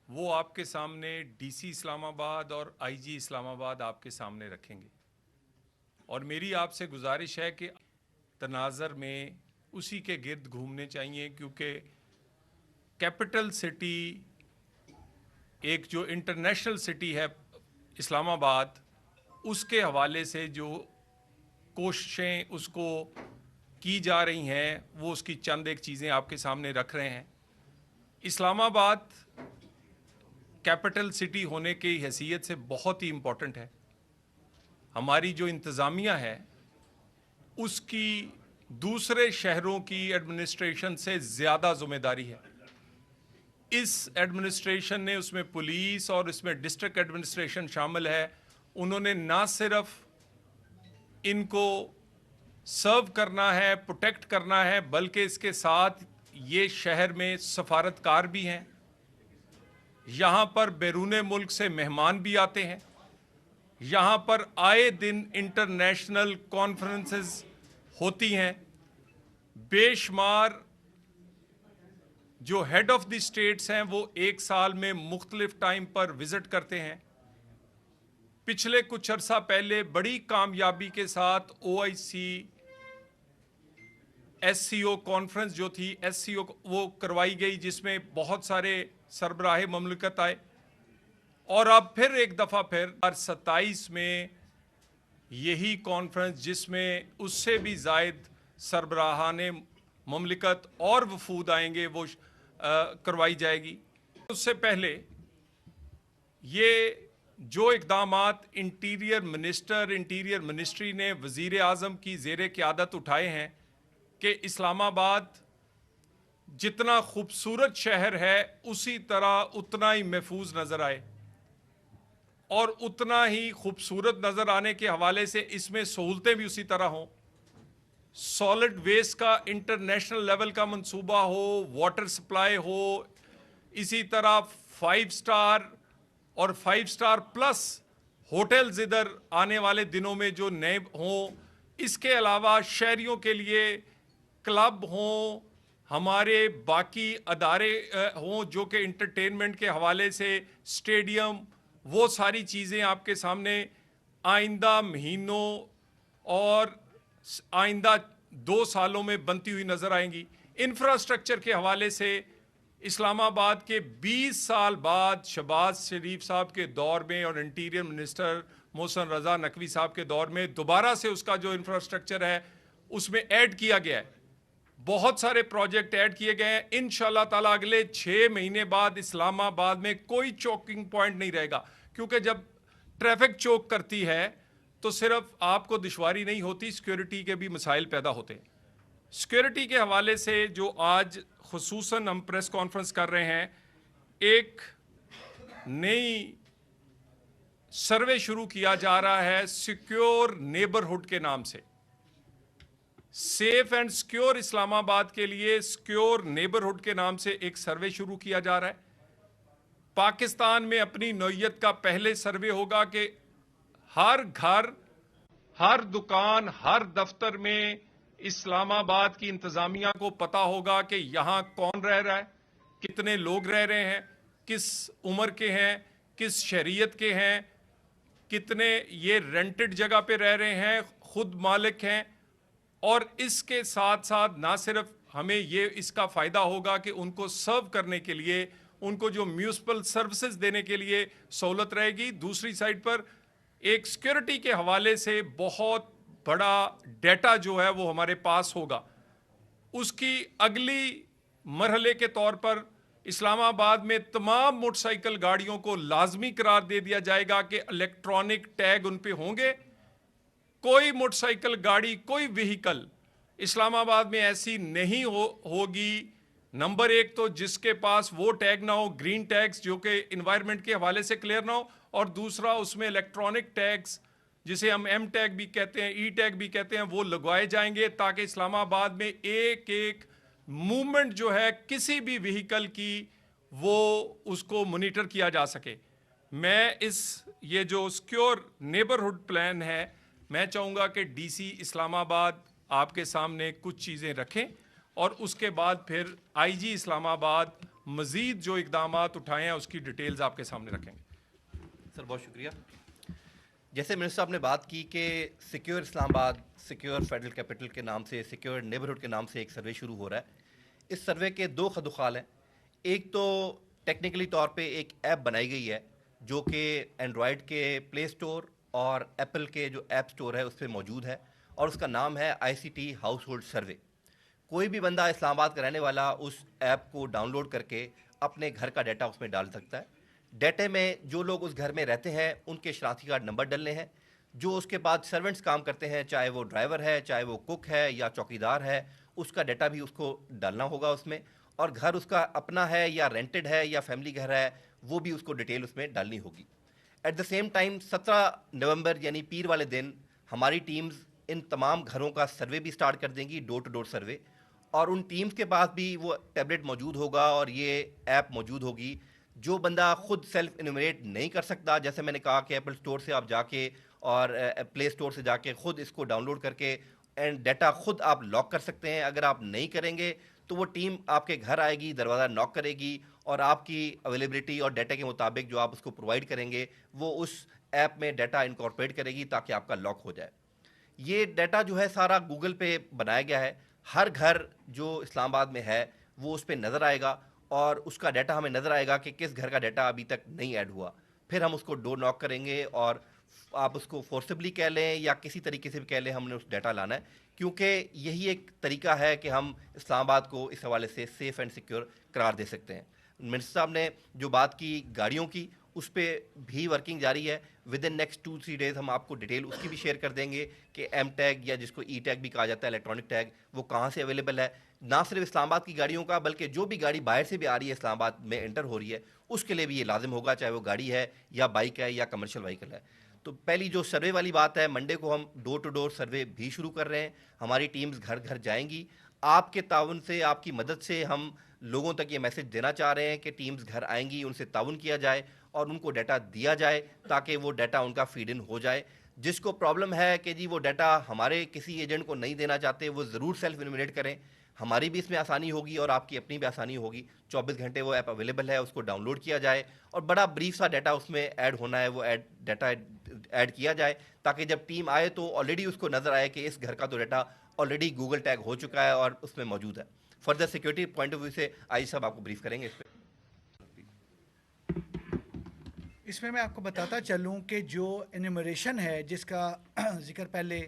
وہ آپ کے سامنے ڈی سی اسلام آباد اور آئی جی اسلام آباد آپ کے سامنے رکھیں گے، اور میری آپ سے گزارش ہے کہ تناظر میں اسی کے گرد گھومنے چاہیے، کیونکہ کیپٹل سٹی ایک جو انٹرنیشنل سٹی ہے اسلام آباد، اس کے حوالے سے جو کوششیں اس کو کی جا رہی ہیں وہ اس کی چند ایک چیزیں آپ کے سامنے رکھ رہے ہیں۔ اسلام آباد کیپٹل سٹی ہونے کی حیثیت سے بہت ہی امپورٹنٹ ہے۔ ہماری جو انتظامیہ ہے اس کی دوسرے شہروں کی ایڈمنسٹریشن سے زیادہ ذمہ داری ہے۔ اس ایڈمنسٹریشن نے، اس میں پولیس اور اس میں ڈسٹرکٹ ایڈمنسٹریشن شامل ہے، انہوں نے نہ صرف ان کو سرو کرنا ہے، پروٹیکٹ کرنا ہے، بلکہ اس کے ساتھ یہ شہر میں سفارتکار بھی ہیں، یہاں پر بیرون ملک سے مہمان بھی آتے ہیں، یہاں پر آئے دن انٹرنیشنل کانفرنسز ہوتی ہیں، بے شمار جو ہیڈ آف دی اسٹیٹس ہیں وہ ایک سال میں مختلف ٹائم پر وزٹ کرتے ہیں۔ پچھلے کچھ عرصہ پہلے بڑی کامیابی کے ساتھ او آئی C S C O conference جو تھی ایس سی او وہ کروائی گئی، جس میں بہت سارے سربراہ مملکت آئے، اور اب پھر ایک دفعہ پھر 27 میں یہی کانفرنس، جس میں اس سے بھی زائد سربراہان مملکت اور وفود آئیں گے، وہ کروائی جائے گی۔ اس سے پہلے یہ جو اقدامات انٹیریئر منسٹری نے وزیر اعظم کی زیر قیادت اٹھائے ہیں کہ اسلام آباد جتنا خوبصورت شہر ہے اسی طرح اتنا ہی محفوظ نظر آئے، اور اتنا ہی خوبصورت نظر آنے کے حوالے سے اس میں سہولتیں بھی اسی طرح ہوں، سالڈ ویسٹ کا انٹرنیشنل لیول کا منصوبہ ہو، واٹر سپلائی ہو، اسی طرح 5 سٹار اور 5 سٹار پلس ہوٹلز ادھر آنے والے دنوں میں جو نئے ہوں، اس کے علاوہ شہریوں کے لیے کلب ہوں، ہمارے باقی ادارے ہوں جو کہ انٹرٹینمنٹ کے حوالے سے اسٹیڈیم، وہ ساری چیزیں آپ کے سامنے آئندہ مہینوں اور آئندہ 2 سالوں میں بنتی ہوئی نظر آئیں گی۔ انفراسٹرکچر کے حوالے سے اسلام آباد کے 20 سال بعد شہباز شریف صاحب کے دور میں اور انٹیریئر منسٹر محسن رضا نقوی صاحب کے دور میں دوبارہ سے اس کا جو انفراسٹرکچر ہے اس میں ایڈ کیا گیا ہے، بہت سارے پروجیکٹ ایڈ کیے گئے ہیں۔ انشاءاللہ تعالیٰ اگلے 6 مہینے بعد اسلام آباد میں کوئی چوکنگ پوائنٹ نہیں رہے گا، کیونکہ جب ٹریفک چوک کرتی ہے تو صرف آپ کو دشواری نہیں ہوتی، سیکیورٹی کے بھی مسائل پیدا ہوتے ہیں۔ سیکیورٹی کے حوالے سے جو آج خصوصاً ہم پریس کانفرنس کر رہے ہیں، ایک نئی سروے شروع کیا جا رہا ہے سیکیور نیبرہڈ کے نام سے، سیف اینڈ سیکیور اسلام آباد کے لیے سیکیور نیبرہڈ کے نام سے ایک سروے شروع کیا جا رہا ہے۔ پاکستان میں اپنی نوعیت کا پہلے سروے ہوگا کہ ہر گھر، ہر دکان، ہر دفتر میں اسلام آباد کی انتظامیہ کو پتا ہوگا کہ یہاں کون رہ رہا ہے، کتنے لوگ رہ رہے ہیں، کس عمر کے ہیں، کس شہریت کے ہیں، کتنے یہ رینٹڈ جگہ پہ رہ رہے ہیں، خود مالک ہیں، اور اس کے ساتھ ساتھ نہ صرف ہمیں یہ اس کا فائدہ ہوگا کہ ان کو سرو کرنے کے لیے، ان کو جو میونسپل سروسز دینے کے لیے سہولت رہے گی، دوسری سائڈ پر ایک سیکیورٹی کے حوالے سے بہت بڑا ڈیٹا جو ہے وہ ہمارے پاس ہوگا۔ اس کی اگلی مرحلے کے طور پر اسلام آباد میں تمام موٹر سائیکل گاڑیوں کو لازمی قرار دے دیا جائے گا کہ الیکٹرانک ٹیگ ان پہ ہوں گے۔ کوئی موٹر سائیکل گاڑی، کوئی وہیکل اسلام آباد میں ایسی نہیں ہوگی، نمبر 1 تو جس کے پاس وہ ٹیگ نہ ہو، گرین ٹیگز جو کہ انوائرمنٹ کے حوالے سے کلیئر نہ ہو، اور دوسرا اس میں الیکٹرانک ٹیگز جسے ہم ایم ٹیگ بھی کہتے ہیں، ای ٹیگ بھی کہتے ہیں، وہ لگوائے جائیں گے تاکہ اسلام آباد میں ایک ایک موومنٹ جو ہے کسی بھی وہیکل کی وہ اس کو مانیٹر کیا جا سکے۔ میں یہ جو سیکیور نیبرہڈ پلان ہے، میں چاہوں گا کہ ڈی سی اسلام آباد آپ کے سامنے کچھ چیزیں رکھیں، اور اس کے بعد پھر آئی جی اسلام آباد मज़ीद जो इक़दामात उठाए हैं उसकी डिटेल्स आपके सामने रखेंगे। सर बहुत शुक्रिया। जैसे मिनिस्टर साहब ने बात की कि secure Islamabad, secure federal capital के नाम से, सिक्योर नेबरहुड के नाम से एक सर्वे शुरू हो रहा है। इस सर्वे के दो खदुखाल हैं। एक तो टेक्निकली तौर पे एक ऐप बनाई गई है जो कि एंड्रॉयड के प्ले स्टोर और एप्पल के जो ऐप स्टोर है उस पर मौजूद है, और उसका नाम है ICT हाउस होल्ड सर्वे। कोई भी बंदा इस्लामाबाद का रहने वाला उस ऐप को डाउनलोड करके अपने घर का डाटा उसमें डाल सकता है। डाटे में जो लोग उस घर में रहते हैं उनके शनाख्ती कार्ड नंबर डलने हैं। जो उसके बाद सर्वेंट्स काम करते हैं, चाहे वो ड्राइवर है, चाहे वो कुक है या चौकीदार है, उसका डाटा भी उसको डालना होगा उसमें। और घर उसका अपना है या रेंटेड है या फैमिली घर है, वो भी उसको डिटेल उसमें डालनी होगी। एट द सेम टाइम 17 नवंबर यानी पीर वाले दिन हमारी टीम्स इन तमाम घरों का सर्वे भी स्टार्ट कर देंगी, डोर टू डोर सर्वे। और उन टीम्स के पास भी वो टैबलेट मौजूद होगा और ये ऐप मौजूद होगी। जो बंदा खुद सेल्फ इन्यूमरेट नहीं कर सकता, जैसे मैंने कहा कि एप्पल स्टोर से आप जाके और प्ले स्टोर से जाके खुद इसको डाउनलोड करके एंड डाटा खुद आप लॉक कर सकते हैं। अगर आप नहीं करेंगे तो वो टीम आपके घर आएगी, दरवाज़ा नॉक करेगी और आपकी अवेलेबिलिटी और डाटा के मुताबिक जो आप उसको प्रोवाइड करेंगे वो उस ऐप में डाटा इनकॉर्पोरेट करेगी ताकि आपका लॉक हो जाए। ये डाटा जो है सारा गूगल पे बनाया गया है। हर घर जो इस्लामाबाद में है वो उस पर नज़र आएगा और उसका डाटा हमें नज़र आएगा कि किस घर का डाटा अभी तक नहीं ऐड हुआ। फिर हम उसको डोर नॉक करेंगे और आप उसको फोर्सिबली कह लें या किसी तरीके से भी कह लें, हमने उस डाटा लाना है, क्योंकि यही एक तरीका है कि हम इस्लामाबाद को इस हवाले से सेफ़ एंड सिक्योर करार दे सकते हैं। मिनिस्टर साहब ने जो बात की गाड़ियों की, उस पर भी वर्किंग जारी है। विद इन नेक्स्ट 2-3 डेज़ हम आपको डिटेल उसकी भी शेयर कर देंगे कि एम टैग या जिसको ई टैग भी कहा जाता है, इलेक्ट्रॉनिक टैग, वो कहाँ से अवेलेबल है। ना सिर्फ इस्लामाबाद की गाड़ियों का बल्कि जो भी गाड़ी बाहर से भी आ रही है इस्लामाबाद में एंटर हो रही है उसके लिए भी ये लाजिम होगा, चाहे वो गाड़ी है या बाइक है या कमर्शियल व्हीकल है। तो पहली जो सर्वे वाली बात है, मंडे को हम डोर टू डोर सर्वे भी शुरू कर रहे हैं। हमारी टीम्स घर घर जाएंगी। आपके ताउन से, आपकी मदद से हम लोगों तक ये मैसेज देना चाह रहे हैं कि टीम्स घर आएंगी, उनसे ताउन किया जाए और उनको डाटा दिया जाए ताकि वो डाटा उनका फीड इन हो जाए। जिसको प्रॉब्लम है कि जी वो डाटा हमारे किसी एजेंट को नहीं देना चाहते, वो ज़रूर सेल्फ इन्यूमरेट करें। हमारी भी इसमें आसानी होगी और आपकी अपनी भी आसानी होगी। 24 घंटे वो ऐप अवेलेबल है, उसको डाउनलोड किया जाए और बड़ा ब्रीफ सा डाटा उसमें ऐड होना है, वो डाटा ऐड किया जाए ताकि जब टीम आए तो ऑलरेडी उसको नज़र आए कि इस घर का तो डाटा ऑलरेडी गूगल टैग हो चुका है और उसमें मौजूद है। Further security point of view से आई साहब आपको ब्रीफ करेंगे इस पर। इसमें मैं आपको बताता चलूं कि जो एनुमरेशन है जिसका जिक्र पहले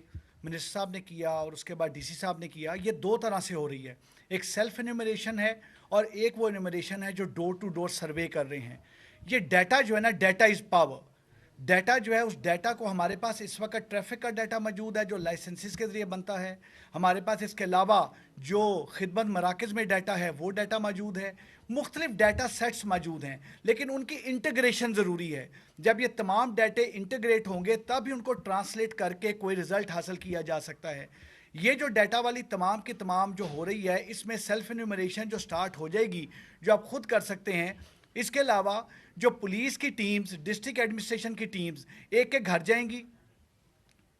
मिनिस्टर साहब ने किया और उसके बाद डीसी साहब ने किया, ये दो तरह से हो रही है। एक सेल्फ एनुमरेशन है और एक वो एनुमरेशन है जो डोर टू डोर सर्वे कर रहे हैं। ये डाटा जो है ना, डाटा इज़ पावर। डाटा जो है, उस डाटा को हमारे पास इस वक्त ट्रैफिक का डाटा मौजूद है जो लाइसेंसेस के ज़रिए बनता है। हमारे पास इसके अलावा जो खिदमत मराकज़ में डाटा है वो डाटा मौजूद है। मुख्तलिफ डाटा सेट्स मौजूद हैं, लेकिन उनकी इंटीग्रेशन ज़रूरी है। जब ये तमाम डाटे इंटीग्रेट होंगे तब ही उनको ट्रांसलेट करके कोई रिज़ल्ट हासिल किया जा सकता है। ये जो डाटा वाली तमाम की तमाम जो हो रही है, इसमें सेल्फ एन्यूमरेशन जो स्टार्ट हो जाएगी, जो आप खुद कर सकते हैं। इसके अलावा जो पुलिस की टीम्स, डिस्ट्रिक्ट एडमिनिस्ट्रेशन की टीम्स एक एक घर जाएंगी,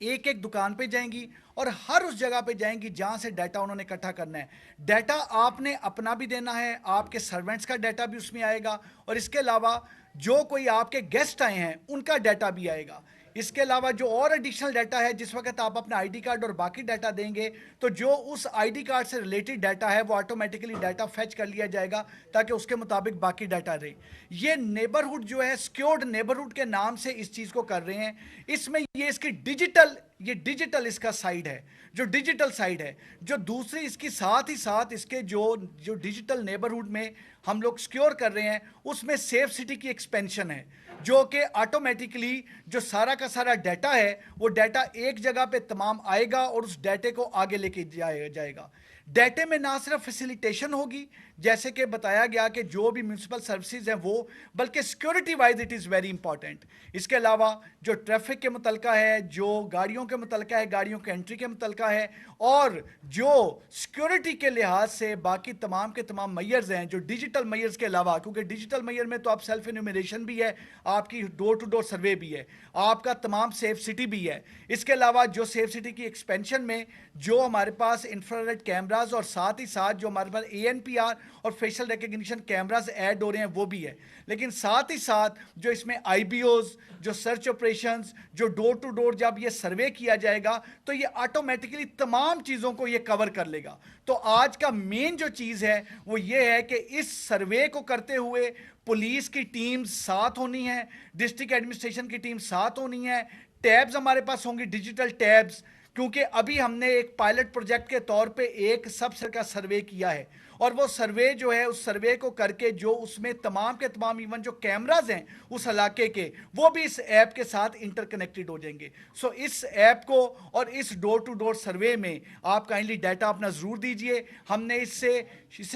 एक एक दुकान पे जाएंगी और हर उस जगह पे जाएंगी जहाँ से डाटा उन्होंने इकट्ठा करना है। डाटा आपने अपना भी देना है, आपके सर्वेंट्स का डाटा भी उसमें आएगा और इसके अलावा जो कोई आपके गेस्ट आए हैं उनका डाटा भी आएगा। इसके अलावा जो और एडिशनल डाटा है, जिस वक्त आप अपना आईडी कार्ड और बाकी डाटा देंगे तो जो उस आईडी कार्ड से रिलेटेड डाटा है वो ऑटोमेटिकली डाटा फेच कर लिया जाएगा ताकि उसके मुताबिक बाकी डाटा रहे। ये नेबरहुड जो है, सिक्योर्ड नेबरहुड के नाम से इस चीज़ को कर रहे हैं। इसमें ये इसकी डिजिटल इसका साइड है, जो डिजिटल साइड है। जो दूसरी इसकी साथ ही साथ इसके जो डिजिटल नेबरहुड में हम लोग सिक्योर कर रहे हैं उसमें सेफ सिटी की एक्सपेंशन है, जो कि ऑटोमेटिकली जो सारा का सारा डाटा है वो डाटा एक जगह पे तमाम आएगा और उस डाटे को आगे लेके जाएगा। डाटे में ना सिर्फ फैसिलिटेशन होगी जैसे कि बताया गया कि जो भी म्यूनसिपल सर्विसेज हैं वो, बल्कि security wise it is very important. इसके अलावा जो ट्रैफिक के मुतलका है, जो गाड़ियों के मुतलका है, गाड़ियों के एंट्री के मुतलका है और जो सिक्योरिटी के लिहाज से बाकी तमाम के तमाम मैयर्स हैं, जो डिजिटल मैयर्स के अलावा, क्योंकि डिजिटल मैयर में तो आप सेल्फ इन्यूमरेशन भी है, आपकी डोर टू डोर सर्वे भी है, आपका तमाम सेफ सिटी भी है। इसके अलावा जो सेफ सिटी की एक्सपेंशन में जो हमारे पास इंफ्रारेड कैमरा کیمراز اور ساتھ ہی ساتھ جو ہمارے پاس ANPR اور فیشل ریکگنیشن کیمراز ایڈ ہو رہے ہیں وہ بھی ہے. لیکن ساتھ ہی ساتھ جو اس میں IBOs، جو سرچ آپریشنز، جو ڈور ٹو ڈور جب یہ سروے کیا جائے گا تو یہ آٹومیٹکلی تمام چیزوں کو یہ کور کر لے گا. تو آج کا مین جو چیز ہے وہ یہ ہے کہ اس سروے کو کرتے ہوئے پولیس کی ٹیم ساتھ ہونی ہے، ڈسٹرکٹ ایڈمنسٹریشن کی ٹیم ساتھ ہونی ہے، ٹیبز ہمارے پاس ہوں گی، ڈیجیٹل ٹیبز، کیونکہ ابھی ہم نے ایک پائلٹ پروجیکٹ کے طور پہ ایک سب سے کا سروے کیا ہے، اور وہ سروے جو ہے اس سروے کو کر کے جو اس میں تمام کے تمام ایون جو کیمراز ہیں اس علاقے کے وہ بھی اس ایپ کے ساتھ انٹر کنیکٹڈ ہو جائیں گے. سو اس ایپ کو اور اس ڈور ٹو ڈور سروے میں آپ کائنڈلی ڈیٹا اپنا ضرور دیجئے. ہم نے اسے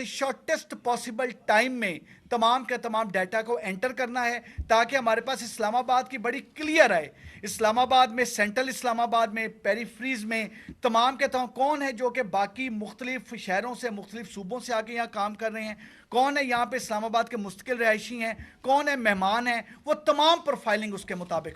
شارٹیسٹ پاسبل ٹائم میں تمام کا تمام ڈیٹا کو انٹر کرنا ہے تاکہ ہمارے پاس اسلام آباد کی بڑی کلیئر آئے. اسلام آباد میں، سینٹرل اسلام آباد میں، پیریفریز میں تمام کے تمام کون ہے جو کہ باقی مختلف شہروں سے، مختلف صوبوں سے آ کے یہاں کام کر رہے ہیں، کون ہے یہاں پہ اسلام آباد کے مستقل رہائشی ہیں، کون ہے مہمان ہیں، وہ تمام پروفائلنگ اس کے مطابق